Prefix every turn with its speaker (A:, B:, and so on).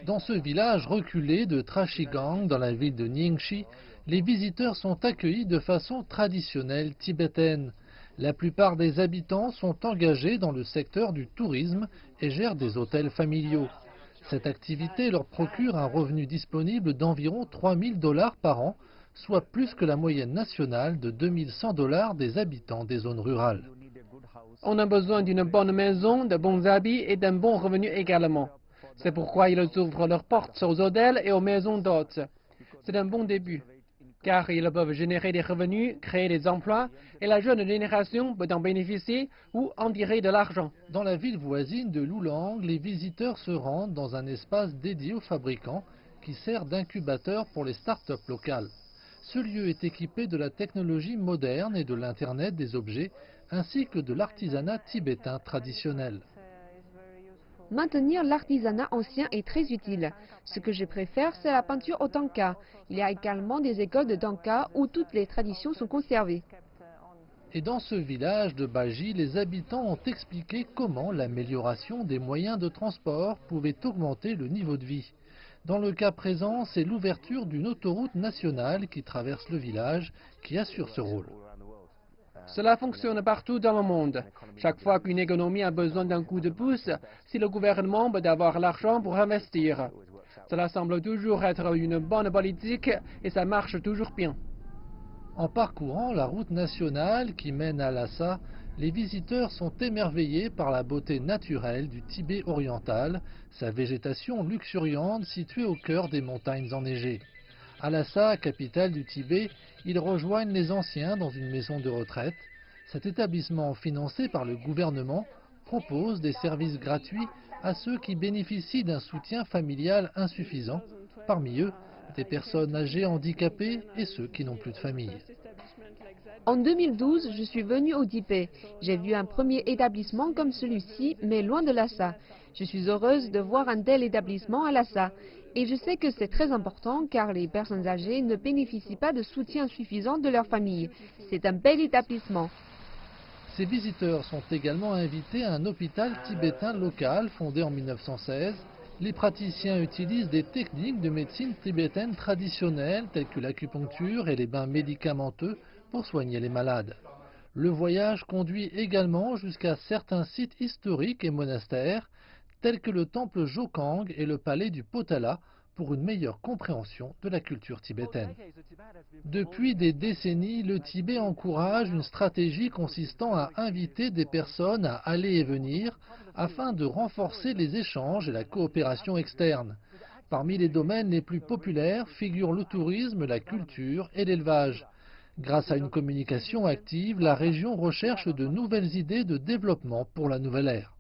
A: Dans ce village reculé de Trashigang, dans la ville de Ningxi, les visiteurs sont accueillis de façon traditionnelle tibétaine. La plupart des habitants sont engagés dans le secteur du tourisme et gèrent des hôtels familiaux. Cette activité leur procure un revenu disponible d'environ 3 000 $ par an, soit plus que la moyenne nationale de 2 100 $ des habitants des zones rurales.
B: On a besoin d'une bonne maison, de bons habits et d'un bon revenu également. C'est pourquoi ils ouvrent leurs portes aux hôtels et aux maisons d'hôtes. C'est un bon début, car ils peuvent générer des revenus, créer des emplois, et la jeune génération peut en bénéficier ou en tirer de l'argent.
A: Dans la ville voisine de Lulang, les visiteurs se rendent dans un espace dédié aux fabricants qui sert d'incubateur pour les start-up locales. Ce lieu est équipé de la technologie moderne et de l'Internet des objets, ainsi que de l'artisanat tibétain traditionnel.
C: Maintenir l'artisanat ancien est très utile. Ce que je préfère, c'est la peinture au tanka. Il y a également des écoles de tanka où toutes les traditions sont conservées.
A: Et dans ce village de Baji, les habitants ont expliqué comment l'amélioration des moyens de transport pouvait augmenter le niveau de vie. Dans le cas présent, c'est l'ouverture d'une autoroute nationale qui traverse le village qui assure ce rôle.
B: Cela fonctionne partout dans le monde. Chaque fois qu'une économie a besoin d'un coup de pouce, si le gouvernement peut avoir l'argent pour investir. Cela semble toujours être une bonne politique et ça marche toujours bien.
A: En parcourant la route nationale qui mène à Lhasa, les visiteurs sont émerveillés par la beauté naturelle du Tibet oriental, sa végétation luxuriante située au cœur des montagnes enneigées. À Lhasa, capitale du Tibet, ils rejoignent les anciens dans une maison de retraite. Cet établissement financé par le gouvernement propose des services gratuits à ceux qui bénéficient d'un soutien familial insuffisant, parmi eux des personnes âgées handicapées et ceux qui n'ont plus de famille.
C: En 2012, je suis venue au Tibet. J'ai vu un premier établissement comme celui-ci, mais loin de Lhasa. Je suis heureuse de voir un tel établissement à Lhasa. Et je sais que c'est très important car les personnes âgées ne bénéficient pas de soutien suffisant de leur famille. C'est un bel établissement.
A: Ces visiteurs sont également invités à un hôpital tibétain local fondé en 1916. Les praticiens utilisent des techniques de médecine tibétaine traditionnelles telles que l'acupuncture et les bains médicamenteux pour soigner les malades. Le voyage conduit également jusqu'à certains sites historiques et monastères tels que le temple Jokang et le palais du Potala pour une meilleure compréhension de la culture tibétaine. Depuis des décennies, le Tibet encourage une stratégie consistant à inviter des personnes à aller et venir afin de renforcer les échanges et la coopération externe. Parmi les domaines les plus populaires figurent le tourisme, la culture et l'élevage. Grâce à une communication active, la région recherche de nouvelles idées de développement pour la nouvelle ère.